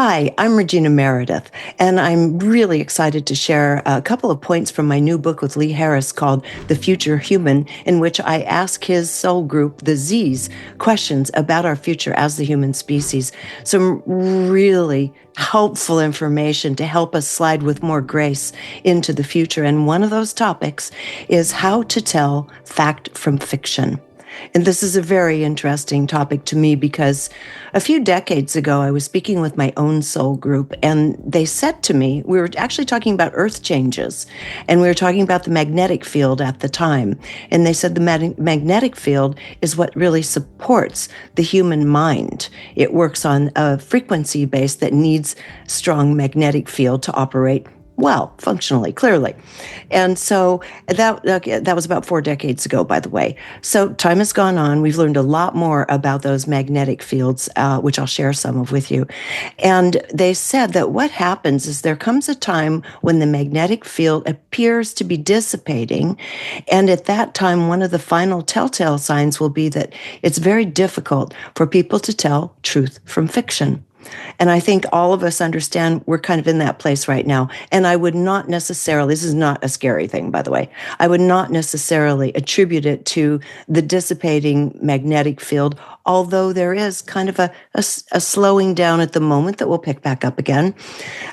Hi, I'm Regina Meredith, and I'm really excited to share a couple of points from my new book with Lee Harris called The Future Human, in which I ask his soul group, the Z's, questions about our future as the human species. Some really helpful information to help us slide with more grace into the future. And one of those topics is how to tell fact from fiction. And this is a very interesting topic to me because a few decades ago, I was speaking with my own soul group, and they said to me, we were actually talking about earth changes, and we were talking about the magnetic field at the time. And they said the magnetic field is what really supports the human mind. It works on a frequency base that needs strong magnetic field to operate well, functionally, clearly. And so that was about 4 decades ago, by the way. So time has gone on. We've learned a lot more about those magnetic fields, which I'll share some of with you. And they said that what happens is there comes a time when the magnetic field appears to be dissipating. And at that time, one of the final telltale signs will be that it's very difficult for people to tell truth from fiction. And I think all of us understand we're kind of in that place right now. And I would not necessarily, this is not a scary thing, by the way, I would not necessarily attribute it to the dissipating magnetic field, although there is kind of a slowing down at the moment that will pick back up again.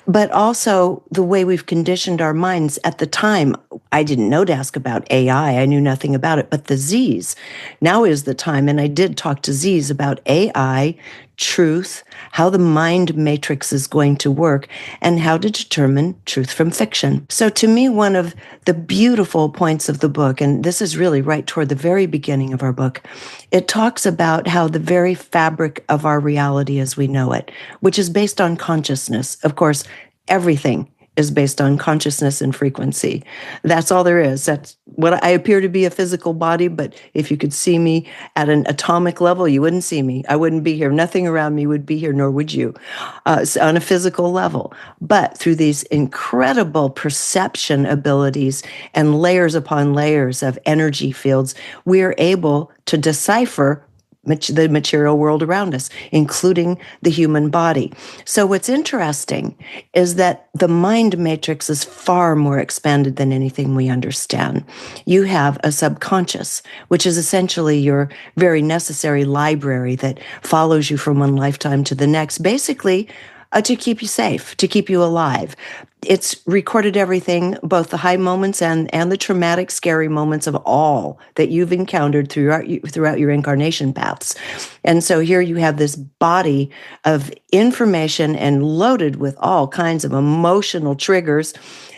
But also the way we've conditioned our minds at the time. I didn't know to ask about AI. I knew nothing about it, but the Z's. Now is the time. And I did talk to Z's about AI, truth, how the mind matrix is going to work, and how to determine truth from fiction. So to me, one of the beautiful points of the book, and this is really right toward the very beginning of our book, it talks about how the very fabric of our reality as we know it, which is based on consciousness. Of course, everything is based on consciousness and frequency. That's all there is. That's what I appear to be, a physical body, but if you could see me at an atomic level, you wouldn't see me. I wouldn't be here. Nothing around me would be here, nor would you, on a physical level. But through these incredible perception abilities and layers upon layers of energy fields, we're able to decipher the material world around us, including the human body. So what's interesting is that the mind matrix is far more expanded than anything we understand. You have a subconscious, which is essentially your very necessary library that follows you from one lifetime to the next, basically to keep you safe, to keep you alive. It's recorded everything, both the high moments and the traumatic, scary moments of all that you've encountered throughout your incarnation paths. And so here you have this body of information and loaded with all kinds of emotional triggers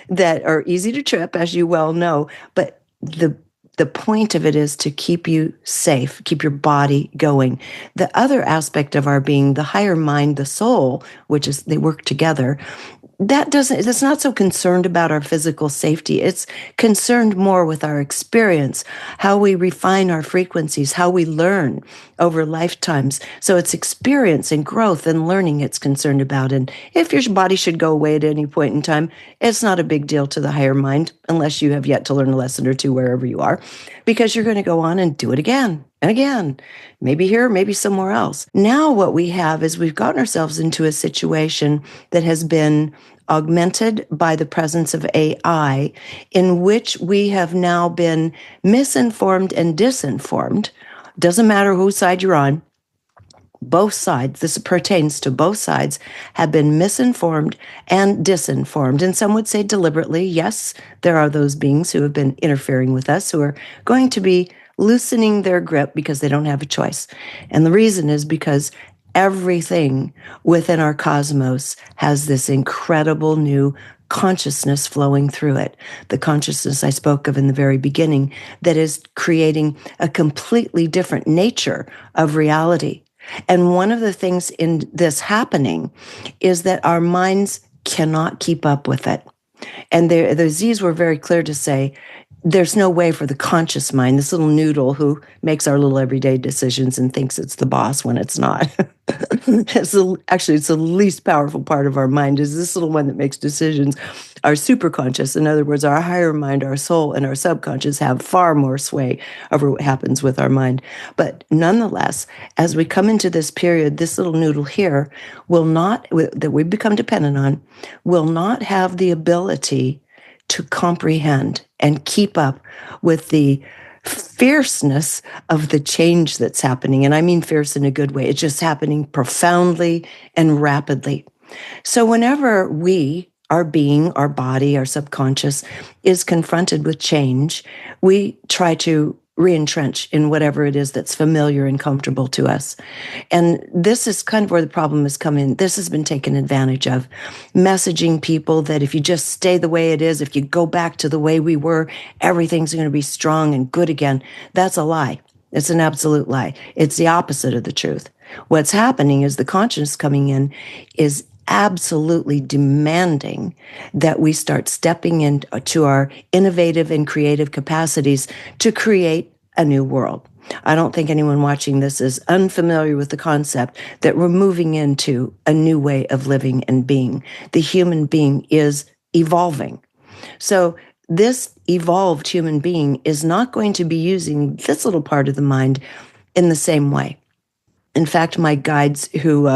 that are easy to trip, as you well know, but the point of it is to keep you safe, keep your body going. The other aspect of our being, the higher mind, the soul, which is they work together, it's not so concerned about our physical safety. It's concerned more with our experience, how we refine our frequencies, how we learn over lifetimes. So it's experience and growth and learning it's concerned about. And if your body should go away at any point in time, it's not a big deal to the higher mind, unless you have yet to learn a lesson or two wherever you are, because you're going to go on and do it again and again, maybe here, maybe somewhere else. Now what we have is we've gotten ourselves into a situation that has been augmented by the presence of AI, in which we have now been misinformed and disinformed. Doesn't matter whose side you're on. Both sides, this pertains to both sides, have been misinformed and disinformed. And some would say deliberately, yes, there are those beings who have been interfering with us who are going to be loosening their grip because they don't have a choice. And the reason is because everything within our cosmos has this incredible new consciousness flowing through it. The consciousness I spoke of in the very beginning that is creating a completely different nature of reality. And one of the things in this happening is that our minds cannot keep up with it. And the Z's were very clear to say, there's no way for the conscious mind, this little noodle who makes our little everyday decisions and thinks it's the boss when it's not. Actually, it's the least powerful part of our mind, is this little one that makes decisions. Our superconscious, in other words, our higher mind, our soul, and our subconscious have far more sway over what happens with our mind. But nonetheless, as we come into this period, this little noodle here will not, that we become dependent on, will not have the ability to comprehend and keep up with the fierceness of the change that's happening. And I mean fierce in a good way. It's just happening profoundly and rapidly. So whenever we, our being, our body, our subconscious is confronted with change, we try to re-entrench in whatever it is that's familiar and comfortable to us. And this is kind of where the problem has come in. This has been taken advantage of. Messaging people that if you just stay the way it is, if you go back to the way we were, everything's going to be strong and good again. That's a lie. It's an absolute lie. It's the opposite of the truth. What's happening is the conscience coming in is absolutely demanding that we start stepping into our innovative and creative capacities to create a new world. I don't think anyone watching this is unfamiliar with the concept that we're moving into a new way of living and being. The human being is evolving. So this evolved human being is not going to be using this little part of the mind in the same way. In fact, my guides who,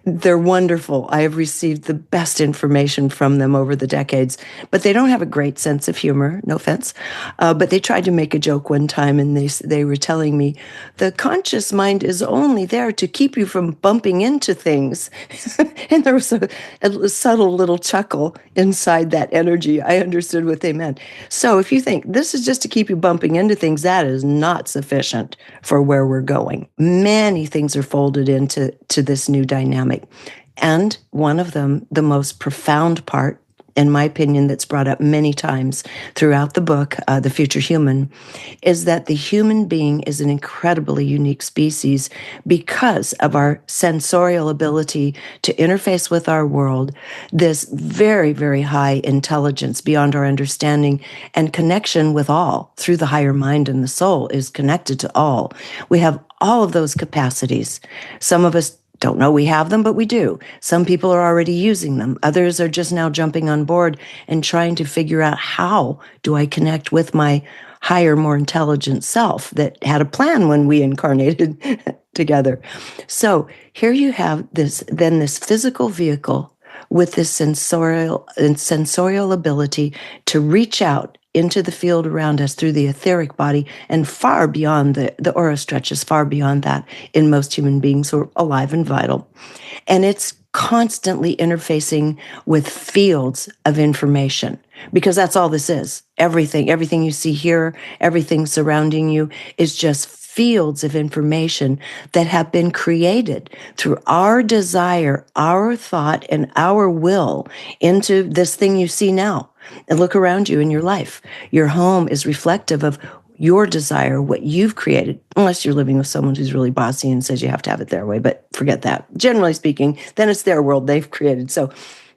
they're wonderful. I have received the best information from them over the decades, but they don't have a great sense of humor, no offense. But they tried to make a joke one time and they were telling me, the conscious mind is only there to keep you from bumping into things. And there was a subtle little chuckle inside that energy. I understood what they meant. So if you think this is just to keep you bumping into things, that is not sufficient for where we're going. Many things are folded into this new dynamic. And one of them, the most profound part, in my opinion, that's brought up many times throughout the book, The Future Human, is that the human being is an incredibly unique species because of our sensorial ability to interface with our world, this very, very high intelligence beyond our understanding and connection with all through the higher mind, and the soul is connected to all. We have all of those capacities. Some of us don't know we have them, but we do. Some people are already using them. Others are just now jumping on board and trying to figure out, how do I connect with my higher, more intelligent self that had a plan when we incarnated together. So here you have this physical vehicle with this sensorial ability to reach out into the field around us through the etheric body, and far beyond the aura stretches far beyond that in most human beings who are alive and vital. And it's constantly interfacing with fields of information, because that's all this is. Everything you see here, everything surrounding you is just fields of information that have been created through our desire, our thought, and our will into this thing you see now. And look around you in your life. Your home is reflective of your desire, what you've created, unless you're living with someone who's really bossy and says you have to have it their way, but forget that. Generally speaking, then it's their world they've created. So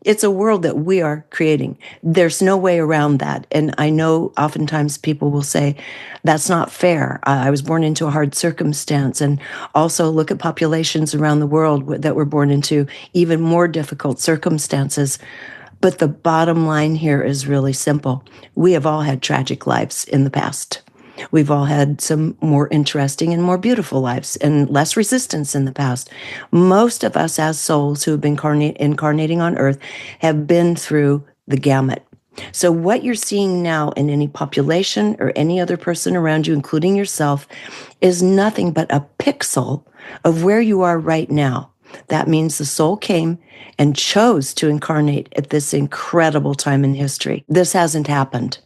it's a world that we are creating. There's no way around that. And I know oftentimes people will say, that's not fair. I was born into a hard circumstance. And also look at populations around the world that were born into even more difficult circumstances. But the bottom line here is really simple. We have all had tragic lives in the past. We've all had some more interesting and more beautiful lives and less resistance in the past. Most of us as souls who have been incarnating on Earth have been through the gamut. So what you're seeing now in any population or any other person around you, including yourself, is nothing but a pixel of where you are right now. That means the soul came and chose to incarnate at this incredible time in history. This hasn't happened.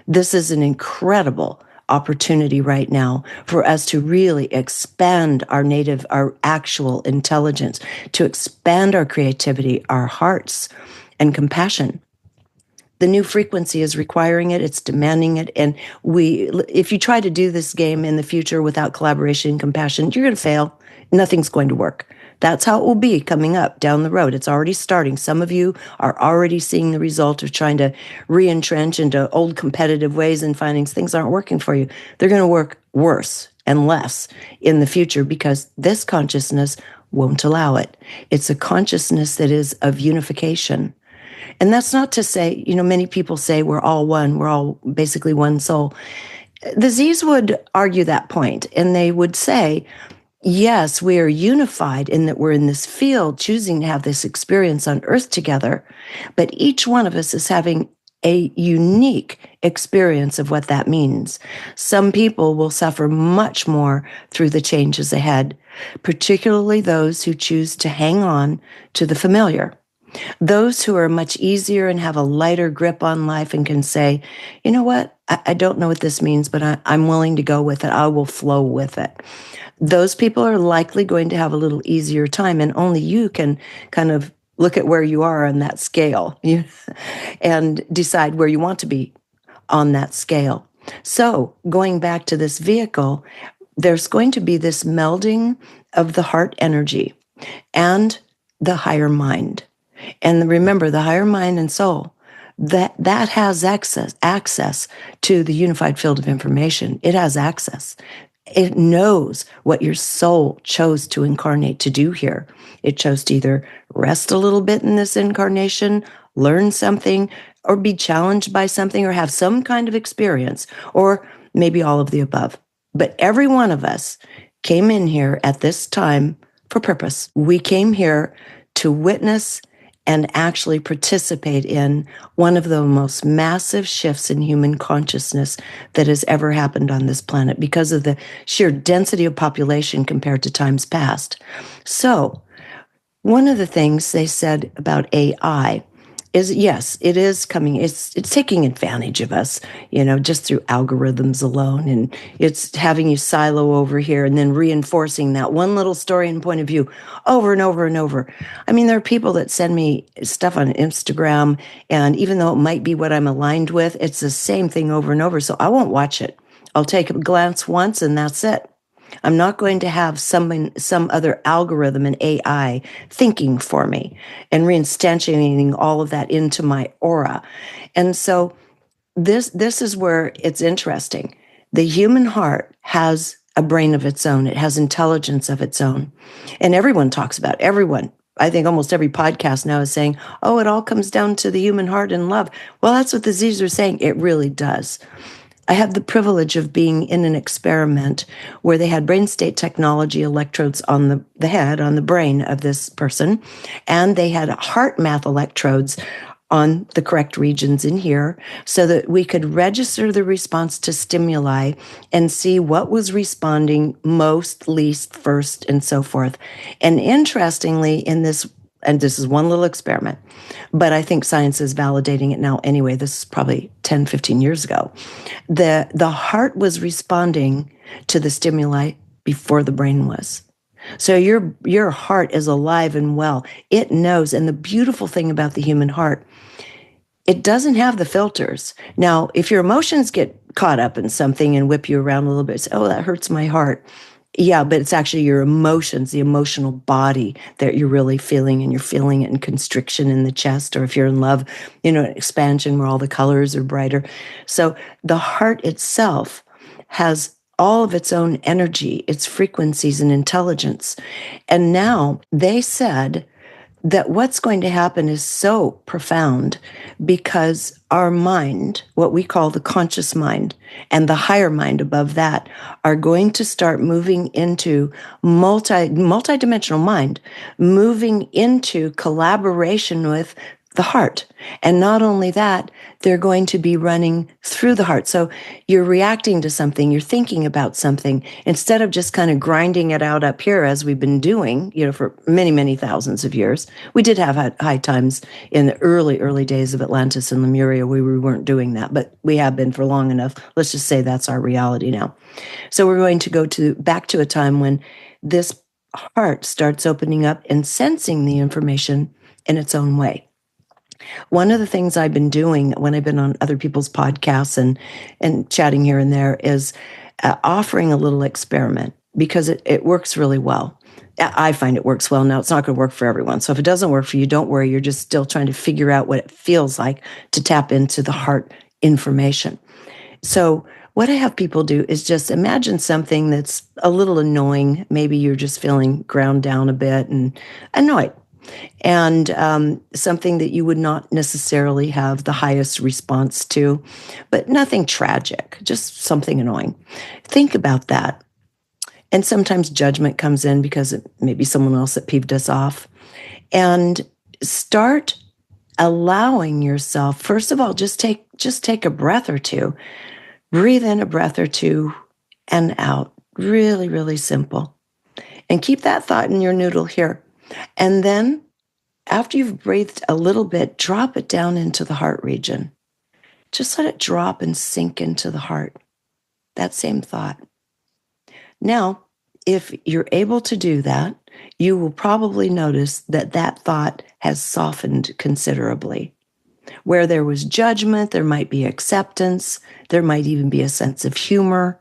This is an incredible opportunity right now for us to really expand our actual intelligence, to expand our creativity, our hearts, and compassion. The new frequency is requiring it. It's demanding it. And if you try to do this game in the future without collaboration and compassion, you're going to fail. Nothing's going to work. That's how it will be coming up down the road. It's already starting. Some of you are already seeing the result of trying to re-entrench into old competitive ways and finding things aren't working for you. They're going to work worse and less in the future because this consciousness won't allow it. It's a consciousness that is of unification. And that's not to say, many people say we're all one, we're all basically one soul. The Z's would argue that point, and they would say, yes, we are unified in that we're in this field choosing to have this experience on Earth together, but each one of us is having a unique experience of what that means. Some people will suffer much more through the changes ahead, particularly those who choose to hang on to the familiar. Those who are much easier and have a lighter grip on life and can say, you know what, I don't know what this means, but I'm willing to go with it. I will flow with it. Those people are likely going to have a little easier time, and only you can kind of look at where you are on that scale and decide where you want to be on that scale. So going back to this vehicle, there's going to be this melding of the heart energy and the higher mind. And remember, the higher mind and soul, that has access to the unified field of information. It has access. It knows what your soul chose to incarnate to do here. It chose to either rest a little bit in this incarnation, learn something, or be challenged by something, or have some kind of experience, or maybe all of the above. But every one of us came in here at this time for purpose. We came here to witness and actually participate in one of the most massive shifts in human consciousness that has ever happened on this planet because of the sheer density of population compared to times past. So, one of the things they said about AI is, yes, it is coming. It's taking advantage of us, just through algorithms alone. And it's having you silo over here and then reinforcing that one little story and point of view over and over and over. I mean, there are people that send me stuff on Instagram, and even though it might be what I'm aligned with, it's the same thing over and over. So I won't watch it. I'll take a glance once and that's it. I'm not going to have some other algorithm and AI thinking for me and reinstantiating all of that into my aura. And so this is where it's interesting. The human heart has a brain of its own. It has intelligence of its own. And everyone talks about it. Everyone. I think almost every podcast now is saying, oh, it all comes down to the human heart and love. Well, that's what the Z's are saying. It really does. I had the privilege of being in an experiment where they had brain state technology electrodes on the head, on the brain of this person, and they had heart math electrodes on the correct regions in here so that we could register the response to stimuli and see what was responding most, least, first, and so forth. And interestingly, in this, and this is one little experiment, but I think science is validating it now anyway. This is probably 10, 15 years ago. The heart was responding to the stimuli before the brain was. So your heart is alive and well. It knows. And the beautiful thing about the human heart, it doesn't have the filters. Now, if your emotions get caught up in something and whip you around a little bit, say, oh, that hurts my heart. Yeah, but it's actually your emotions, the emotional body that you're really feeling, and you're feeling it in constriction in the chest, or if you're in love, expansion where all the colors are brighter. So the heart itself has all of its own energy, its frequencies and intelligence. And now they said that what's going to happen is so profound because our mind, what we call the conscious mind, and the higher mind above that are going to start moving into multi-dimensional mind, moving into collaboration with the heart. And not only that, they're going to be running through the heart. So you're reacting to something, you're thinking about something, instead of just kind of grinding it out up here as we've been doing, for many, many thousands of years. We did have high times in the early days of Atlantis and Lemuria where we weren't doing that, but we have been for long enough. Let's just say that's our reality now. So we're going to go back to a time when this heart starts opening up and sensing the information in its own way. One of the things I've been doing when I've been on other people's podcasts and chatting here and there is offering a little experiment. because it works really well. I find it works well. Now, it's not going to work for everyone. So if it doesn't work for you, don't worry. You're just still trying to figure out what it feels like to tap into the heart information. So what I have people do is just imagine something that's a little annoying. Maybe you're just feeling ground down a bit and annoyed. And something that you would not necessarily have the highest response to, but nothing tragic, just something annoying. Think about that. And sometimes judgment comes in because it may be someone else that peeved us off. And start allowing yourself, first of all, just take a breath or two. Breathe in a breath or two and out. Really, really simple. And keep that thought in your noodle here. And then after you've breathed a little bit, drop it down into the heart region. Just let it drop and sink into the heart. That same thought. Now, if you're able to do that, you will probably notice that that thought has softened considerably. Where there was judgment, there might be acceptance. There might even be a sense of humor.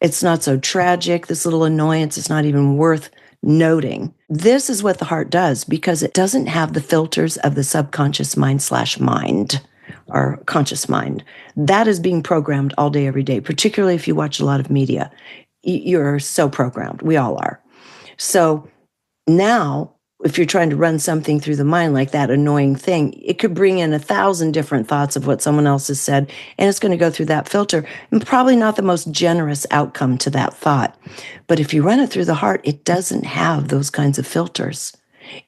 It's not so tragic. This little annoyance is not even worth noting. This is what the heart does because it doesn't have the filters of the subconscious mind/mind or conscious mind. That is being programmed all day, every day, particularly if you watch a lot of media. You're so programmed. We all are. So now, if you're trying to run something through the mind like that annoying thing, it could bring in 1,000 different thoughts of what someone else has said, and it's going to go through that filter, and probably not the most generous outcome to that thought. But if you run it through the heart, it doesn't have those kinds of filters.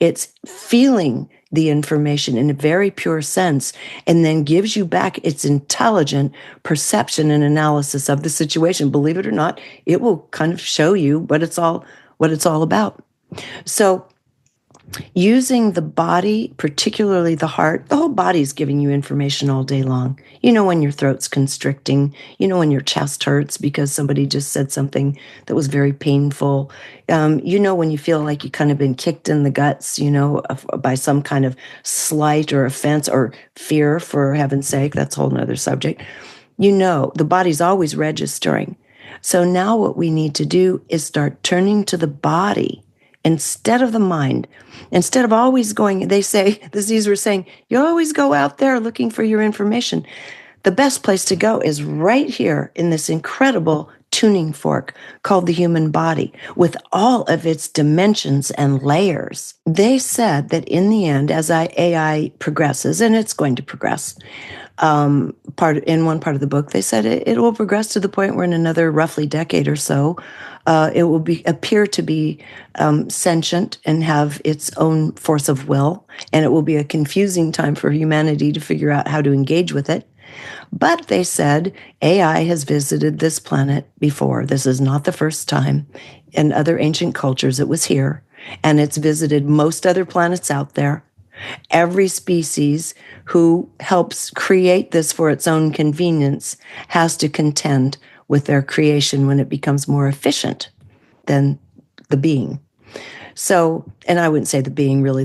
It's feeling the information in a very pure sense and then gives you back its intelligent perception and analysis of the situation. Believe it or not, it will kind of show you what it's all about. So using the body, particularly the heart, the whole body is giving you information all day long. You know when your throat's constricting. You know when your chest hurts because somebody just said something that was very painful. You know when you feel like you kind of been kicked in the guts, by some kind of slight or offense or fear, for heaven's sake. That's a whole nother subject. The body's always registering. So now what we need to do is start turning to the body instead of the mind. Instead of always going, they say, the Z's were saying, you always go out there looking for your information. The best place to go is right here in this incredible tuning fork called the human body with all of its dimensions and layers. They said that in the end, as AI progresses, and it's going to progress, in one part of the book, they said it will progress to the point where in another roughly decade or so, it will appear to be sentient and have its own force of will, and it will be a confusing time for humanity to figure out how to engage with it. But they said AI has visited this planet before. This is not the first time. In other ancient cultures, it was here, and it's visited most other planets out there. Every species who helps create this for its own convenience has to contend with their creation when it becomes more efficient than the being. So, and I wouldn't say the being, really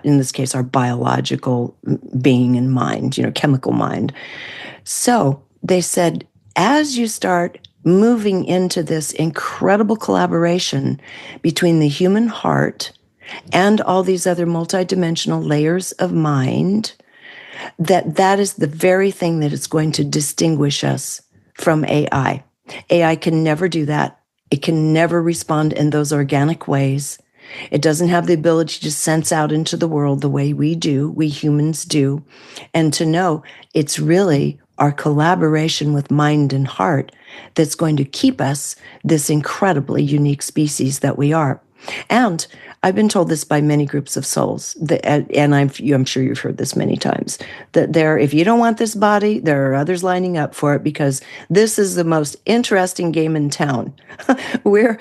in this case, our biological being and mind, chemical mind. So they said, as you start moving into this incredible collaboration between the human heart and all these other multidimensional layers of mind, that is the very thing that is going to distinguish us from AI. AI can never do that. It can never respond in those organic ways. It doesn't have the ability to sense out into the world the way we humans do, and to know it's really our collaboration with mind and heart that's going to keep us this incredibly unique species that we are. And I've been told this by many groups of souls, and I'm sure you've heard this many times, that if you don't want this body, there are others lining up for it because this is the most interesting game in town. We're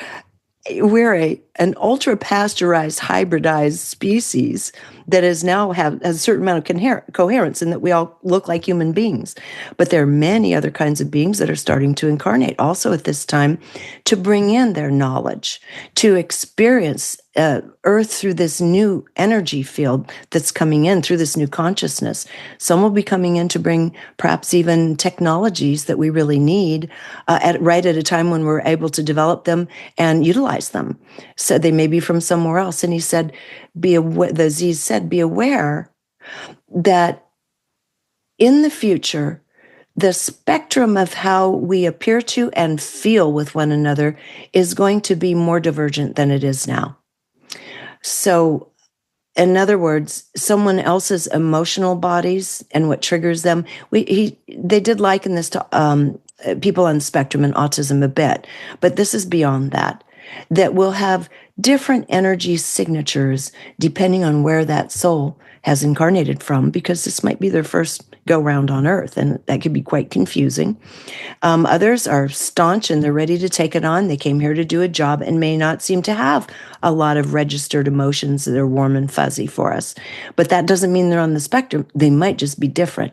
an ultra pasteurized, hybridized species that has a certain amount of coherence in that we all look like human beings. But there are many other kinds of beings that are starting to incarnate also at this time to bring in their knowledge, to experience earth through this new energy field that's coming in through this new consciousness. Some will be coming in to bring perhaps even technologies that we really need right at a time when we're able to develop them and utilize them. So they may be from somewhere else. And he said, the Aziz said, be aware that in the future, the spectrum of how we appear to and feel with one another is going to be more divergent than it is now. So, in other words, someone else's emotional bodies and what triggers them, they did liken this to people on the spectrum and autism a bit, but this is beyond that, that will have different energy signatures depending on where that soul has incarnated from, because this might be their first go round on Earth, and that could be quite confusing. Others are staunch and they're ready to take it on. They came here to do a job and may not seem to have a lot of registered emotions that are warm and fuzzy for us. But that doesn't mean they're on the spectrum. They might just be different.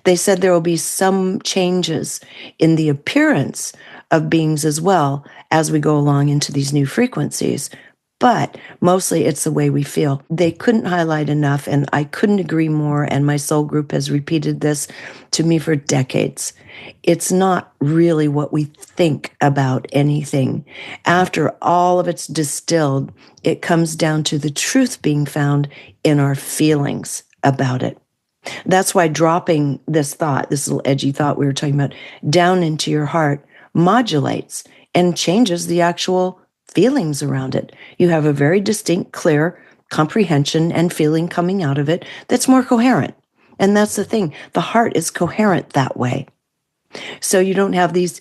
They said there will be some changes in the appearance of beings as well as we go along into these new frequencies. But mostly it's the way we feel. They couldn't highlight enough, and I couldn't agree more, and my soul group has repeated this to me for decades. It's not really what we think about anything. After all of it's distilled, it comes down to the truth being found in our feelings about it. That's why dropping this thought, this little edgy thought we were talking about, down into your heart modulates and changes the actual feelings around it. You have a very distinct, clear comprehension and feeling coming out of it that's more coherent. And that's the thing. The heart is coherent that way. So you don't have these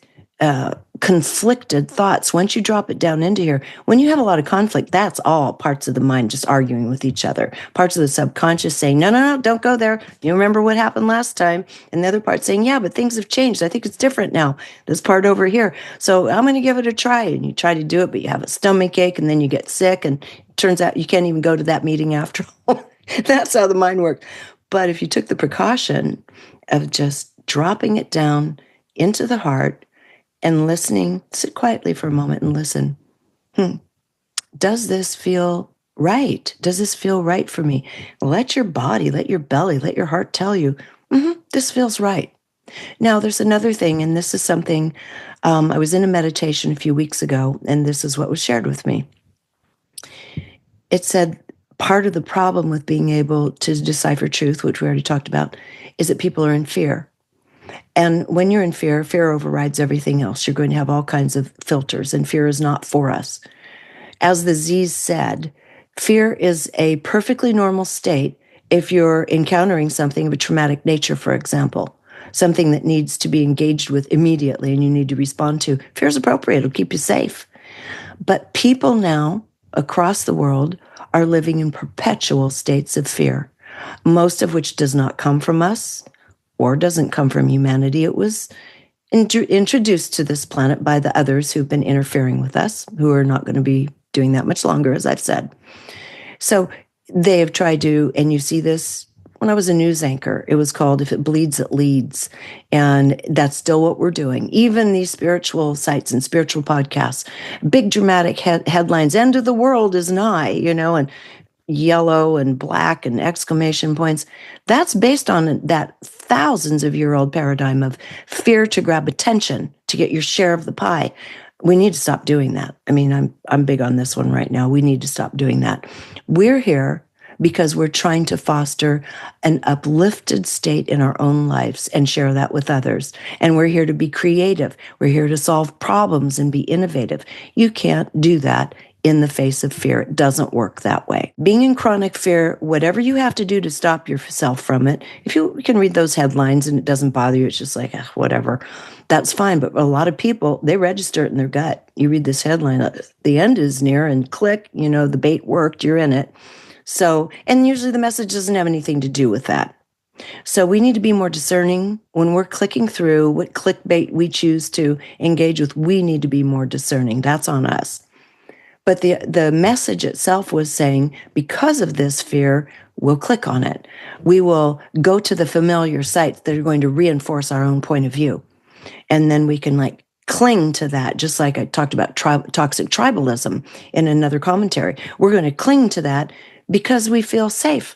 conflicted thoughts. Once you drop it down into here, when you have a lot of conflict, that's all parts of the mind just arguing with each other. Parts of the subconscious saying, no, don't go there. You remember what happened last time. And the other part saying, yeah, but things have changed. I think it's different now. This part over here. So I'm going to give it a try. And you try to do it, but you have a stomach ache and then you get sick. And it turns out you can't even go to that meeting after all. That's how the mind works. But if you took the precaution of just dropping it down into the heart, and listening, sit quietly for a moment and listen. Does this feel right? Does this feel right for me? Let your body, let your belly, let your heart tell you, this feels right. Now, there's another thing, and this is something, I was in a meditation a few weeks ago, and this is what was shared with me. It said, part of the problem with being able to decipher truth, which we already talked about, is that people are in fear. And when you're in fear, fear overrides everything else. You're going to have all kinds of filters, and fear is not for us. As the Z's said, fear is a perfectly normal state if you're encountering something of a traumatic nature, for example, something that needs to be engaged with immediately and you need to respond to. Fear is appropriate. It'll keep you safe. But people now across the world are living in perpetual states of fear, most of which does not come from us, or doesn't come from humanity. It was introduced to this planet by the others who've been interfering with us, who are not going to be doing that much longer, as I've said. So they have tried to, and you see this when I was a news anchor, it was called If It Bleeds, It Leads. And that's still what we're doing. Even these spiritual sites and spiritual podcasts, big dramatic headlines, end of the world is nigh, and yellow and black and exclamation points. That's based on that thousands of year old paradigm of fear to grab attention, to get your share of the pie. We need to stop doing that. I mean, I'm big on this one right now. We need to stop doing that. We're here because we're trying to foster an uplifted state in our own lives and share that with others. And we're here to be creative. We're here to solve problems and be innovative. You can't do that in the face of fear. It doesn't work that way. Being in chronic fear, whatever you have to do to stop yourself from it, if you can read those headlines and it doesn't bother you, it's just like, whatever, that's fine. But a lot of people, they register it in their gut. You read this headline, the end is near, and click, the bait worked, you're in it. So, and usually the message doesn't have anything to do with that. So we need to be more discerning when we're clicking through what clickbait we choose to engage with. We need to be more discerning. That's on us. But the message itself was saying, because of this fear, we'll click on it. We will go to the familiar sites that are going to reinforce our own point of view. And then we can cling to that, just like I talked about toxic tribalism in another commentary. We're going to cling to that because we feel safe.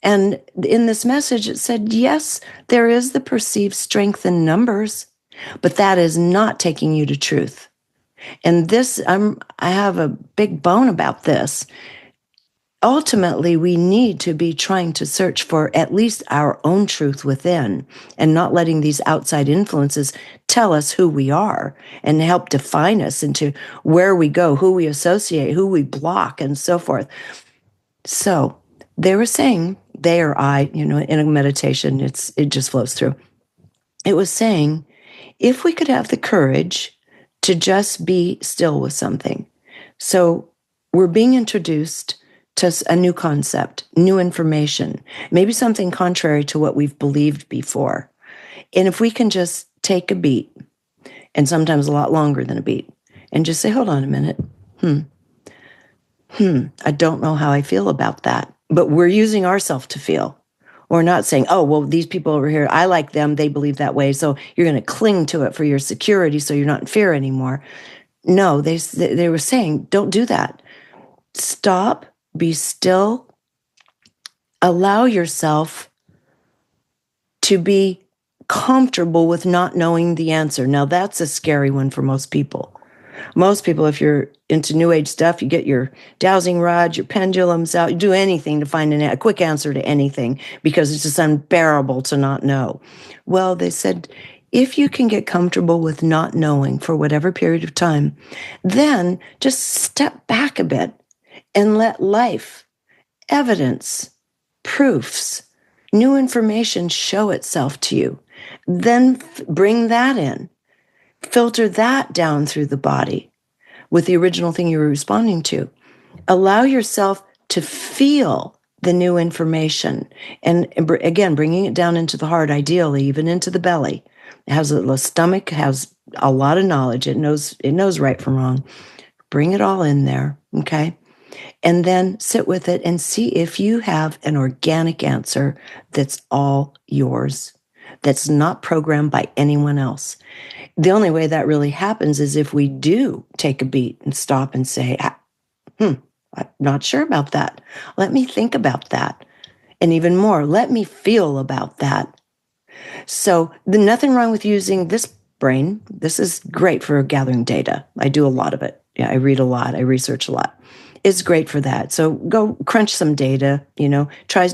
And in this message, it said, yes, there is the perceived strength in numbers, but that is not taking you to truth. And this, I have a big bone about this. Ultimately, we need to be trying to search for at least our own truth within and not letting these outside influences tell us who we are and help define us into where we go, who we associate, who we block, and so forth. So they were saying, they or I, in a meditation, it just flows through. It was saying, if we could have the courage to just be still with something. So we're being introduced to a new concept, new information, maybe something contrary to what we've believed before. And if we can just take a beat, and sometimes a lot longer than a beat, and just say, hold on a minute. I don't know how I feel about that. But we're using ourselves to feel. We're not saying, oh, well, these people over here, I like them, they believe that way, so you're going to cling to it for your security so you're not in fear anymore. No, they were saying, don't do that. Stop, be still, allow yourself to be comfortable with not knowing the answer. Now, that's a scary one for most people. Most people, if you're into New Age stuff, you get your dowsing rods, your pendulums out, you do anything to find a quick answer to anything because it's just unbearable to not know. Well, they said, if you can get comfortable with not knowing for whatever period of time, then just step back a bit and let life, evidence, proofs, new information show itself to you. Then bring that in. Filter that down through the body with the original thing you were responding to. Allow yourself to feel the new information. And again, bringing it down into the heart, ideally, even into the belly. It has the stomach has a lot of knowledge. It knows right from wrong. Bring it all in there, okay? And then sit with it and see if you have an organic answer that's all yours, that's not programmed by anyone else. The only way that really happens is if we do take a beat and stop and say, I'm not sure about that. Let me think about that. And even more, let me feel about that. So nothing wrong with using this brain. This is great for gathering data. I do a lot of it. Yeah, I read a lot. I research a lot. It's great for that. So go crunch some data, try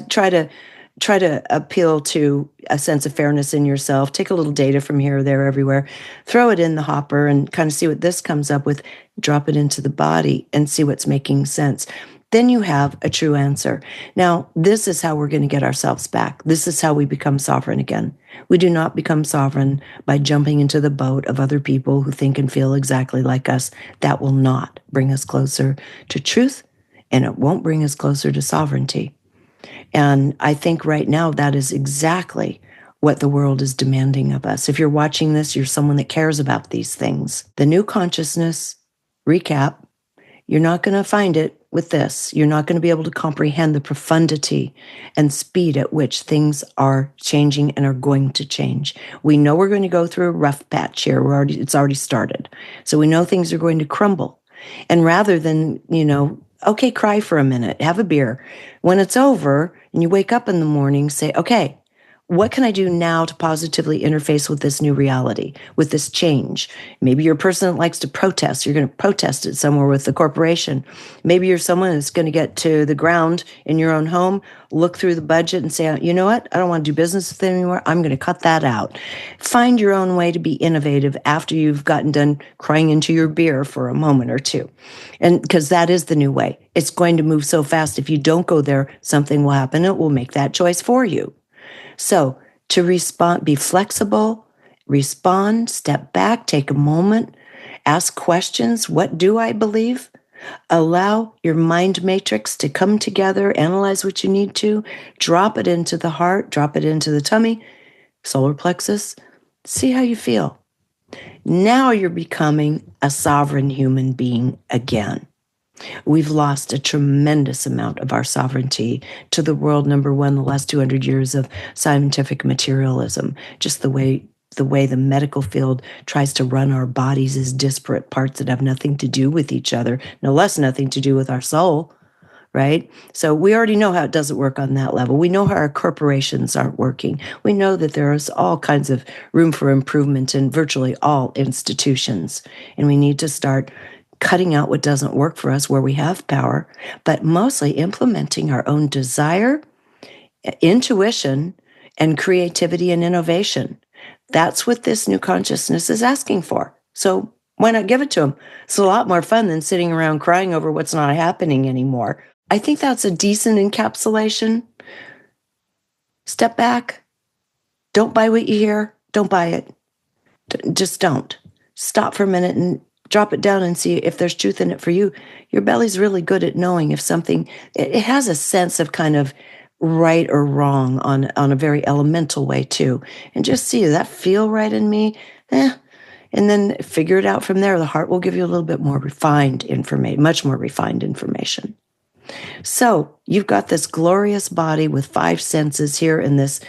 to appeal to a sense of fairness in yourself. Take a little data from here or there, everywhere. Throw it in the hopper and kind of see what this comes up with. Drop it into the body and see what's making sense. Then you have a true answer. Now, this is how we're going to get ourselves back. This is how we become sovereign again. We do not become sovereign by jumping into the boat of other people who think and feel exactly like us. That will not bring us closer to truth, and it won't bring us closer to sovereignty. And I think right now that is exactly what the world is demanding of us. If you're watching this, you're someone that cares about these things. The new consciousness, recap, you're not going to find it with this. You're not going to be able to comprehend the profundity and speed at which things are changing and are going to change. We know we're going to go through a rough patch here. It's already started. So we know things are going to crumble. And rather than, okay, cry for a minute, have a beer. When it's over and you wake up in the morning, say, okay, what can I do now to positively interface with this new reality, with this change? Maybe you're a person that likes to protest. You're going to protest it somewhere with the corporation. Maybe you're someone that's going to get to the ground in your own home, look through the budget and say, you know what? I don't want to do business with it anymore. I'm going to cut that out. Find your own way to be innovative after you've gotten done crying into your beer for a moment or two. And because that is the new way. It's going to move so fast. If you don't go there, something will happen. It will make that choice for you. So to respond, be flexible, respond, step back, take a moment, ask questions. What do I believe? Allow your mind matrix to come together, analyze what you need to, drop it into the heart, drop it into the tummy, solar plexus, see how you feel. Now you're becoming a sovereign human being again. We've lost a tremendous amount of our sovereignty to the world, number one, the last 200 years of scientific materialism, just the way the way the medical field tries to run our bodies as disparate parts that have nothing to do with each other, no less nothing to do with our soul, right? So we already know how it doesn't work on that level. We know how our corporations aren't working. We know that there is all kinds of room for improvement in virtually all institutions. And we need to start cutting out what doesn't work for us where we have power, but mostly implementing our own desire, intuition, and creativity and innovation. That's what this new consciousness is asking for. So why not give it to them? It's a lot more fun than sitting around crying over what's not happening anymore. I think that's a decent encapsulation. Step back. Don't buy what you hear. Don't buy it. Just don't. Stop for a minute and drop it down and see if there's truth in it for you. Your belly's really good at knowing if something, it has a sense of kind of right or wrong on a very elemental way too. And just see, does that feel right in me? And then figure it out from there. The heart will give you a little bit more refined information, much more refined information. So you've got this glorious body with 5 senses here in this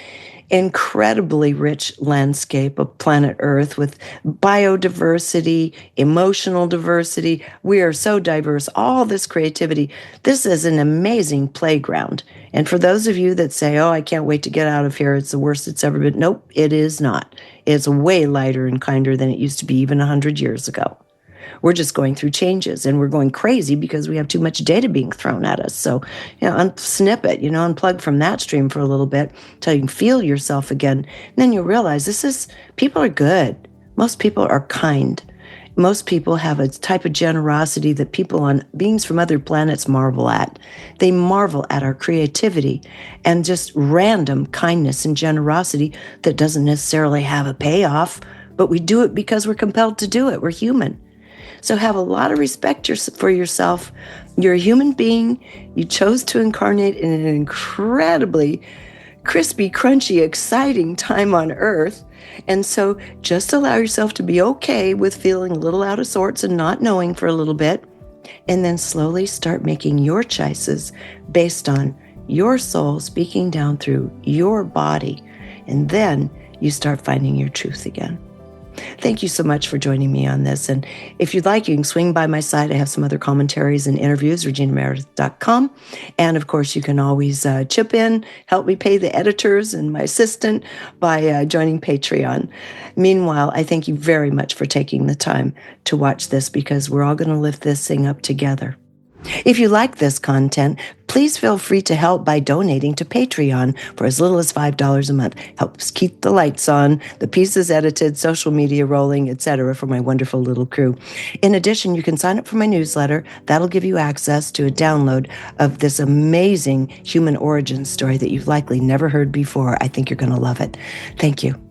incredibly rich landscape of planet Earth with biodiversity, emotional diversity. We are so diverse, all this creativity. This is an amazing playground. And for those of you that say, oh, I can't wait to get out of here, it's the worst it's ever been. Nope, it is not. It's way lighter and kinder than it used to be even 100 years ago. We're just going through changes and we're going crazy because we have too much data being thrown at us. So, snip it, unplug from that stream for a little bit until you can feel yourself again. And then you'll realize people are good. Most people are kind. Most people have a type of generosity that beings from other planets marvel at. They marvel at our creativity and just random kindness and generosity that doesn't necessarily have a payoff, but we do it because we're compelled to do it. We're human. So have a lot of respect for yourself. You're a human being. You chose to incarnate in an incredibly crispy, crunchy, exciting time on Earth. And so just allow yourself to be okay with feeling a little out of sorts and not knowing for a little bit. And then slowly start making your choices based on your soul speaking down through your body. And then you start finding your truth again. Thank you so much for joining me on this. And if you'd like, you can swing by my site. I have some other commentaries and interviews, reginameredith.com. And of course, you can always chip in, help me pay the editors and my assistant by joining Patreon. Meanwhile, I thank you very much for taking the time to watch this because we're all going to lift this thing up together. If you like this content, please feel free to help by donating to Patreon for as little as $5 a month. Helps keep the lights on, the pieces edited, social media rolling, etc. for my wonderful little crew. In addition, you can sign up for my newsletter. That'll give you access to a download of this amazing human origin story that you've likely never heard before. I think you're going to love it. Thank you.